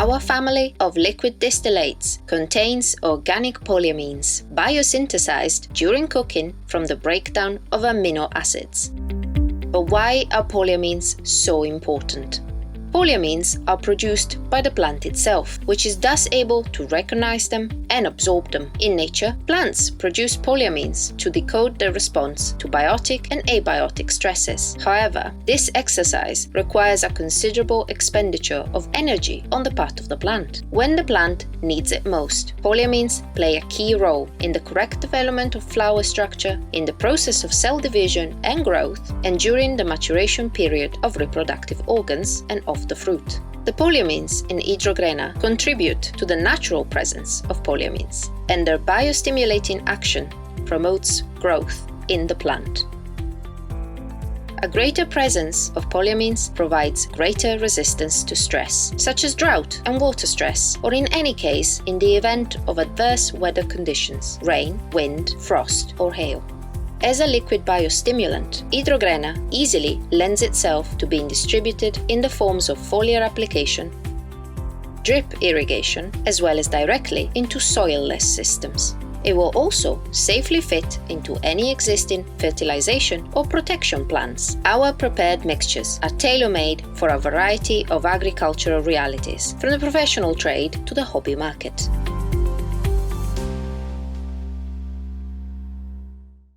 Our family of liquid distillates contains organic polyamines, biosynthesized during cooking from the breakdown of amino acids. But why are polyamines so important? Polyamines are produced by the plant itself, which is thus able to recognize them and absorb them. In nature, plants produce polyamines to decode their response to biotic and abiotic stresses. However, this exercise requires a considerable expenditure of energy on the part of the plant. When the plant needs it most, polyamines play a key role in the correct development of flower structure, in the process of cell division and growth, and during the maturation period of reproductive organs and of the fruit. The polyamines in IDROGRENA contribute to the natural presence of polyamines, and their biostimulating action promotes growth in the plant. A greater presence of polyamines provides greater resistance to stress, such as drought and water stress, or in any case in the event of adverse weather conditions, rain, wind, frost, or hail. As a liquid biostimulant, IDROGRENA easily lends itself to being distributed in the forms of foliar application, drip irrigation, as well as directly into soil-less systems. It will also safely fit into any existing fertilization or protection plans. Our prepared mixtures are tailor-made for a variety of agricultural realities, from the professional trade to the hobby market.